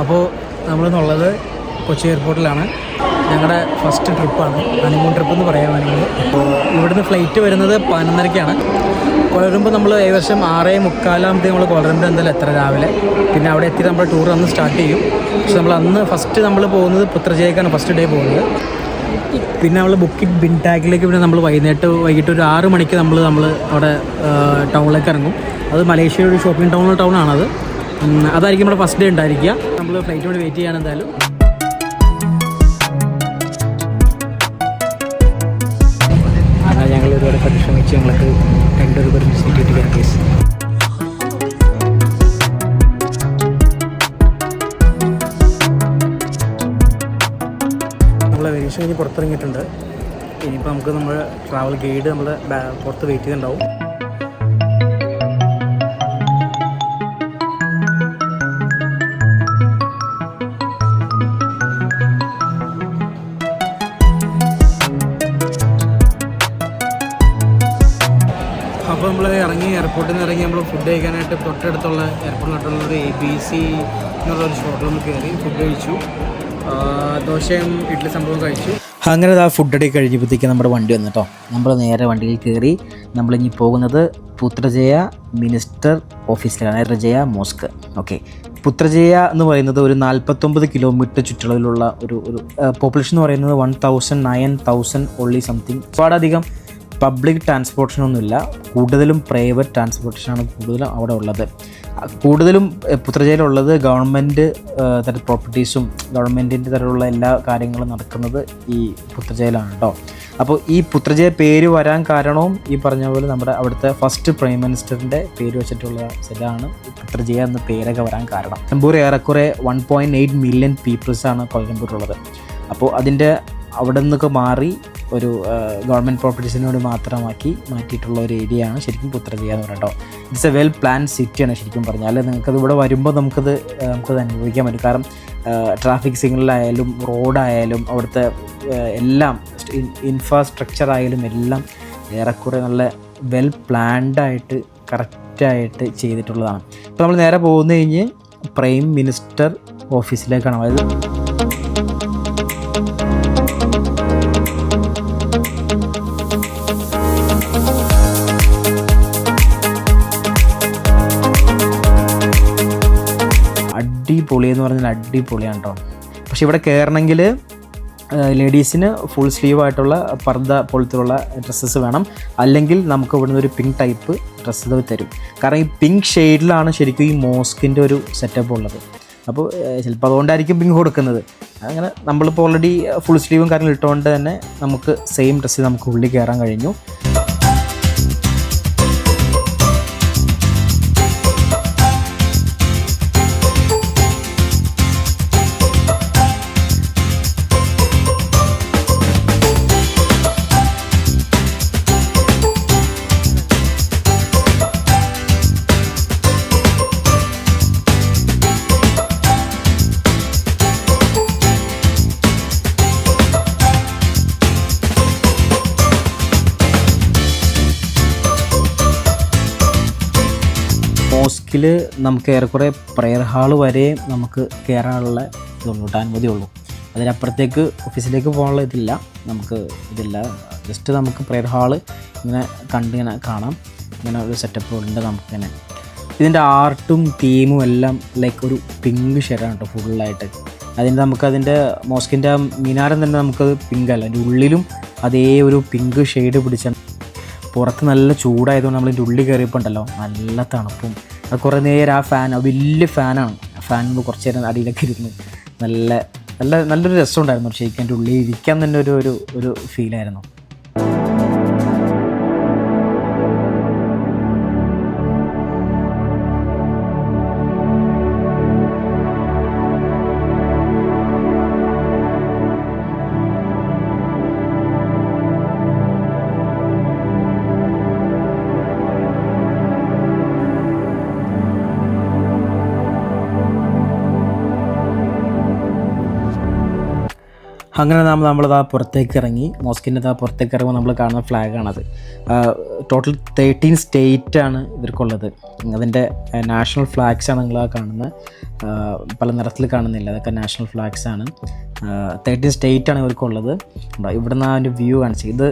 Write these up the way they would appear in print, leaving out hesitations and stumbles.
അപ്പോൾ നമ്മളിന്നുള്ളത് കൊച്ചി എയർപോർട്ടിലാണ്. ഞങ്ങളുടെ ഫസ്റ്റ് ട്രിപ്പാണ്, ഹണിമൂൺ ട്രിപ്പ് എന്ന് പറയാൻ വേണമെങ്കിൽ. അപ്പോൾ ഇവിടുന്ന് ഫ്ലൈറ്റ് വരുന്നത് 11:30-ക്കാണ്. കൊളറുമ്പോൾ നമ്മൾ ഏകദേശം 6:45 നമ്മൾ കൊളറുമ്പോൾ എന്തായാലും എത്ര രാവിലെ. പിന്നെ അവിടെ എത്തി നമ്മുടെ ടൂർ അന്ന് സ്റ്റാർട്ട് ചെയ്യും. പക്ഷെ നമ്മൾ അന്ന് ഫസ്റ്റ് നമ്മൾ പോകുന്നത് പുത്രജയക്കാണ് ഫസ്റ്റ് ഡേ പോകുന്നത്. പിന്നെ നമ്മൾ ബുക്കിംഗ് ബിൻടാഗിലേക്ക് പിന്നെ നമ്മൾ വൈകിട്ട് ഒരു 6 മണിക്ക് നമ്മൾ അവിടെ ടൗണിലേക്ക് ഇറങ്ങും. അത് മലേഷ്യയുടെ ഒരു ഷോപ്പിംഗ് ടൗണാണത്. അതായിരിക്കും നമ്മുടെ ഫസ്റ്റ് ഡേ ഉണ്ടായിരിക്കുക. നമ്മൾ ഫ്ലൈറ്റിന് വേണ്ടി വെയിറ്റ് ചെയ്യാണ് എന്തായാലും. അങ്ങനെ ഞങ്ങൾ ഒരുപാട് പരിശ്രമിച്ച് ഞങ്ങൾക്ക് രണ്ടൊരു സീറ്റ് കിട്ടിയ കേസ്. നമ്മളെ വെരീഷൻ കഴിഞ്ഞ് പുറത്തിറങ്ങിയിട്ടുണ്ട്. ഇനിയിപ്പോൾ നമുക്ക് നമ്മുടെ ട്രാവൽ ഗൈഡ് നമ്മുടെ പുറത്ത് വെയിറ്റ് ചെയ്തിട്ടുണ്ടാവും. അപ്പോൾ നമ്മൾ എയർപോർട്ടിൽ നിന്ന് ഇറങ്ങി നമ്മൾ ഫുഡ് കഴിക്കാനായിട്ട് തൊട്ടടുത്തുള്ള എയർപോർട്ടിലോട്ടുള്ളൊരു ABC എന്നുള്ളൊരു ഷോപ്പിൽ നമ്മൾ കയറി ഫുഡ് കഴിച്ചു. ദോശയും ഇഡ്ഡലി സംഭവം കഴിച്ചു. അങ്ങനെ ആ ഫുഡടി കഴിഞ്ഞപ്പോഴത്തേക്ക് നമ്മുടെ വണ്ടി വന്നു കേട്ടോ. നമ്മൾ നേരെ വണ്ടിയിൽ കയറി നമ്മളിനി പോകുന്നത് പുത്രജയ മിനിസ്റ്റർ ഓഫീസിലാണ്, രജയ മോസ്ക്. ഓക്കെ, പുത്രജയ എന്ന് പറയുന്നത് ഒരു 49 കിലോമീറ്റർ ചുറ്റളവിലുള്ള ഒരു പോപ്പുലേഷൻ എന്ന് പറയുന്നത് 9,000 ഓൺലി സംതിങ്. ഒരുപാടധികം പബ്ലിക് ട്രാൻസ്പോർട്ടേഷനൊന്നുമില്ല, കൂടുതലും പ്രൈവറ്റ് ട്രാൻസ്പോർട്ടേഷനാണ് കൂടുതലും അവിടെ ഉള്ളത്. കൂടുതലും പുത്രജയിലുള്ളത് ഗവൺമെൻറ് തരം പ്രോപ്പർട്ടീസും ഗവൺമെൻറ്റിൻ്റെ തരമുള്ള എല്ലാ കാര്യങ്ങളും നടക്കുന്നത് ഈ പുത്രജയിലാണ് കേട്ടോ. അപ്പോൾ ഈ പുത്രജയ പേര് വരാൻ കാരണവും ഈ പറഞ്ഞ പോലെ നമ്മുടെ അവിടുത്തെ ഫസ്റ്റ് പ്രൈം മിനിസ്റ്ററിൻ്റെ പേര് വെച്ചിട്ടുള്ള സ്ഥലമാണ് പുത്രജയ എന്ന പേരൊക്കെ വരാൻ കാരണം. കൊളംബൂർ ഏറെക്കുറെ 1.8 മില്യൺ പീപ്പിൾസാണ് കൊളംബൂരുള്ളത്. അപ്പോൾ അതിൻ്റെ അവിടെ നിന്നൊക്കെ മാറി ഒരു ഗവൺമെൻറ് പ്രോപ്പർട്ടീസിനോട് മാത്രമാക്കി മാറ്റിയിട്ടുള്ള ഒരു ഏരിയയാണ് ശരിക്കും പുത്രജയ എന്ന് പറയുന്നത് കേട്ടോ. ഇറ്റ്സ് എ വെൽ പ്ലാൻ സിറ്റിയാണ് ശരിക്കും പറഞ്ഞാൽ. നിങ്ങൾക്കത് ഇവിടെ വരുമ്പോൾ നമുക്കത് അനുഭവിക്കാൻ പറ്റും. കാരണം ട്രാഫിക് സിഗ്നലായാലും റോഡായാലും അവിടുത്തെ എല്ലാം ഇൻഫ്രാസ്ട്രക്ചർ ആയാലും എല്ലാം ഏറെക്കുറെ നല്ല വെൽ പ്ലാൻഡായിട്ട് കറക്റ്റായിട്ട് ചെയ്തിട്ടുള്ളതാണ്. ഇപ്പോൾ നമ്മൾ നേരെ പോകുന്ന കഴിഞ്ഞ് പ്രൈം മിനിസ്റ്റർ ഓഫീസിലേക്കാണ്. അതായത് അടിപൊളി എന്ന് പറഞ്ഞാൽ അടിപൊളിയാണ് കേട്ടോ. പക്ഷെ ഇവിടെ കയറണമെങ്കിൽ ലേഡീസിന് ഫുൾ സ്ലീവ് ആയിട്ടുള്ള പർദ്ദ പോലത്തുള്ള ഡ്രസ്സസ് വേണം. അല്ലെങ്കിൽ നമുക്ക് ഇവിടുന്ന് ഒരു പിങ്ക് ടൈപ്പ് ഡ്രസ്സ് തരും. കാരണം ഈ പിങ്ക് ഷെയ്ഡിലാണ് ശരിക്കും ഈ മോസ്കിൻ്റെ ഒരു സെറ്റപ്പ് ഉള്ളത്. അപ്പോൾ ചിലപ്പോൾ അതുകൊണ്ടായിരിക്കും പിങ്ക് കൊടുക്കുന്നത്. അങ്ങനെ നമ്മളിപ്പോൾ ഓൾറെഡി ഫുൾ സ്ലീവും കാര്യങ്ങളും ഇട്ടുകൊണ്ട് തന്നെ നമുക്ക് സെയിം ഡ്രസ്സിൽ നമുക്ക് ഉള്ളിൽ കയറാൻ കഴിഞ്ഞു. മോസ്കിൽ നമുക്ക് ഏറെക്കുറെ പ്രെയർ ഹാള് വരെ നമുക്ക് കയറാനുള്ള ഇതുള്ളൂ, അനുമതിയുള്ളൂ. അതിനപ്പുറത്തേക്ക് ഓഫീസിലേക്ക് പോകാനുള്ള ഇതില്ല, നമുക്ക് ഇതില്ല. ജസ്റ്റ് നമുക്ക് പ്രെയർ ഹാള് ഇങ്ങനെ കാണാം. ഇങ്ങനെ ഒരു സെറ്റപ്പ് ഉണ്ട് നമുക്കിങ്ങനെ. ഇതിൻ്റെ ആർട്ടും തീമും എല്ലാം ലൈക്ക് ഒരു പിങ്ക് ഷെയ്ഡാണ് കേട്ടോ ഫുള്ളായിട്ട്. നമുക്കതിൻ്റെ മോസ്കിൻ്റെ മിനാരം തന്നെ നമുക്കത് പിങ്ക് അല്ല, അതിൻ്റെ ഉള്ളിലും അതേ ഒരു പിങ്ക് ഷെയ്ഡ് പിടിച്ച. പുറത്ത് നല്ല ചൂടായതുകൊണ്ട് നമ്മളിതിൻ്റെ ഉള്ളിൽ കയറിയപ്പോൾ ഉണ്ടല്ലോ നല്ല തണുപ്പും. അത് കുറേ നേരം ആ ഫാൻ, വലിയ ഫാനാണ്, ആ ഫാനിൽ കുറച്ച് നേരം അടിയിലൊക്കെ ഇരുന്ന് നല്ലൊരു രസമുണ്ടായിരുന്നു. ശരിക്കും എൻ്റെ ഉള്ളിൽ ഇരിക്കാൻ തന്നെ ഒരു ഫീലായിരുന്നു. അങ്ങനെ നമ്മളിതാ പുറത്തേക്ക് ഇറങ്ങി. മോസ്കിൻ്റെ പുറത്തേക്ക് ഇറങ്ങുമ്പോൾ നമ്മൾ കാണുന്ന ഫ്ലാഗാണത്. ടോട്ടൽ 13 സ്റ്റേറ്റാണ് ഇവർക്കുള്ളത്. അതിൻ്റെ നാഷണൽ ഫ്ലാഗ്സാണ് നിങ്ങൾ കാണുന്നത്. പല നിറത്തിൽ കാണുന്നില്ല, അതൊക്കെ നാഷണൽ ഫ്ലാഗ്സാണ്. 13 സ്റ്റേറ്റാണ് ഇവർക്കുള്ളത്. ഇവിടുന്ന് ആ ഒരു വ്യൂ കാണിച്ചത്. ഇത്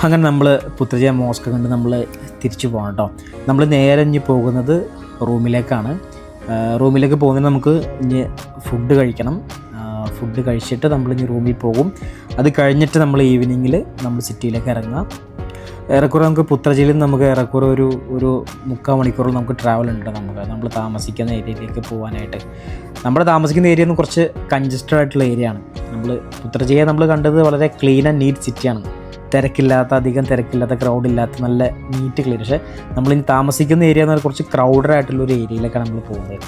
അങ്ങനെ നമ്മൾ പുത്രജയ മോസ്ക് കണ്ട് നമ്മൾ തിരിച്ചു പോകണം കേട്ടോ. നമ്മൾ നേരെ ഇനി പോകുന്നത് റൂമിലേക്കാണ്. റൂമിലേക്ക് പോകുന്നതിന് നമുക്ക് ഇനി ഫുഡ് കഴിക്കണം. ഫുഡ് കഴിച്ചിട്ട് നമ്മൾ ഇനി റൂമിൽ പോകും. അത് കഴിഞ്ഞിട്ട് നമ്മൾ ഈവനിങ്ങിൽ നമ്മൾ സിറ്റിയിലേക്ക് ഇറങ്ങാം. ഏറെക്കുറെ നമുക്ക് പുത്രജയിൽ നിന്ന് നമുക്ക് ഏറെക്കുറെ ഒരു 3/4 മണിക്കൂർ നമുക്ക് ട്രാവൽ ഉണ്ട്. നമ്മൾ താമസിക്കുന്ന ഏരിയയിലേക്ക് പോകാനായിട്ട്. നമ്മൾ താമസിക്കുന്ന ഏരിയ ഒന്ന് കുറച്ച് കൺജസ്റ്റഡ് ആയിട്ടുള്ള ഏരിയ ആണ്. പുത്രജയെ നമ്മൾ കണ്ടത് വളരെ ക്ലീൻ ആൻഡ് നീറ്റ് സിറ്റിയാണ്. അധികം തിരക്കില്ലാത്ത ക്രൗഡില്ലാത്ത നല്ല നീറ്റ് ക്ലീൻ. പക്ഷേ നമ്മളിനി താമസിക്കുന്ന ഏരിയ എന്ന് പറഞ്ഞാൽ കുറച്ച് ക്രൗഡഡ് ആയിട്ടുള്ളൊരു ഏരിയയിലേക്കാണ് നമ്മൾ പോകുന്നത്.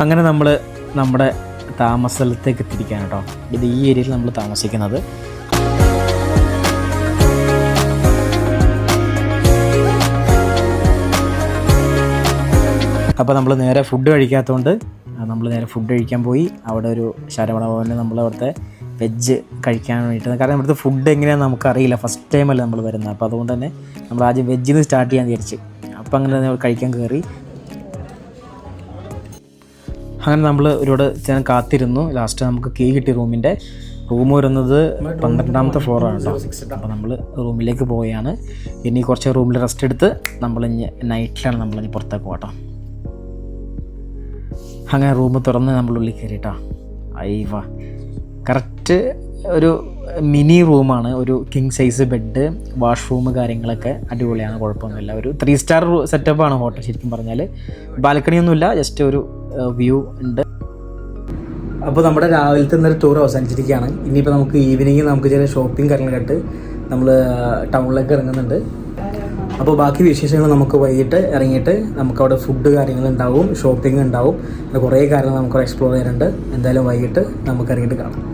അങ്ങനെ നമ്മൾ നമ്മുടെ താമസ സ്ഥലത്തേക്ക് എത്തിയിരിക്കുകയാണ് കേട്ടോ. ഇത് ഈ ഏരിയയിൽ നമ്മൾ താമസിക്കുന്നത്. അപ്പോൾ നമ്മൾ നേരെ ഫുഡ് കഴിക്കാത്തതുകൊണ്ട് നമ്മൾ നേരെ ഫുഡ് കഴിക്കാൻ പോയി. അവിടെ ഒരു ശരവണ ഭവനിൽ നമ്മൾ അവിടുത്തെ വെജ് കഴിക്കാൻ വേണ്ടിയിട്ട്, കാരണം ഇവിടുത്തെ ഫുഡ് എങ്ങനെയാണെന്ന് നമുക്കറിയില്ല, ഫസ്റ്റ് ടൈമല്ല നമ്മൾ വരുന്നത്. അപ്പോൾ അതുകൊണ്ട് തന്നെ നമ്മൾ ആദ്യം വെജിൽ നിന്ന് സ്റ്റാർട്ട് ചെയ്യാൻ വിചാരിച്ചു. അപ്പോൾ അങ്ങനെ നമ്മൾ കഴിക്കാൻ കയറി. അങ്ങനെ നമ്മൾ ഒരുപാട് ഞാൻ കാത്തിരുന്നു. ലാസ്റ്റ് നമുക്ക് കീ കിട്ടി. റൂം വരുന്നത് 12ാമത്തെ ഫ്ലോറാണ് കേട്ടോ. അപ്പോൾ നമ്മൾ റൂമിലേക്ക് പോവുകയാണ്. ഇനി കുറച്ച് റൂമിൽ റെസ്റ്റ് എടുത്ത് നമ്മളിഞ്ഞ് നൈറ്റിലാണ് നമ്മളിഞ്ഞ് പുറത്തേക്ക് പോകട്ടോ. അങ്ങനെ റൂം തുറന്ന് നമ്മളുള്ളിൽ കയറിയിട്ടോ. അയ്യവാ, കറക്റ്റ് ഒരു മിനി റൂമാണ്. ഒരു കിങ് സൈസ് ബെഡ്, വാഷ്റൂം, കാര്യങ്ങളൊക്കെ അടിപൊളിയാണ്, കുഴപ്പമൊന്നുമില്ല. ഒരു 3 സ്റ്റാർ സെറ്റപ്പാണ് ഹോട്ടൽ ശരിക്കും പറഞ്ഞാൽ. ബാൽക്കണിയൊന്നുമില്ല, ജസ്റ്റ് ഒരു വ്യൂ ഉണ്ട്. അപ്പോൾ നമ്മുടെ രാവിലത്തെ ഇന്നൊരു ടൂർ അവസാനിച്ചിരിക്കുകയാണ്. ഇനിയിപ്പോൾ നമുക്ക് ഈവനിങ് നമുക്ക് ചെറിയ ഷോപ്പിംഗ് കാര്യങ്ങളായിട്ട് നമ്മൾ ടൗണിലേക്ക് ഇറങ്ങുന്നുണ്ട്. അപ്പോൾ ബാക്കി വിശേഷങ്ങൾ നമുക്ക് വൈകിട്ട് ഇറങ്ങിയിട്ട് നമുക്കവിടെ ഫുഡ് കാര്യങ്ങളുണ്ടാവും, ഷോപ്പിംഗ് ഉണ്ടാവും, കുറേ കാര്യങ്ങൾ നമുക്ക് എക്സ്പ്ലോർ ചെയ്യാനുണ്ട്. എന്തായാലും വൈകിട്ട് നമുക്ക് ഇറങ്ങിയിട്ട് കാണാം.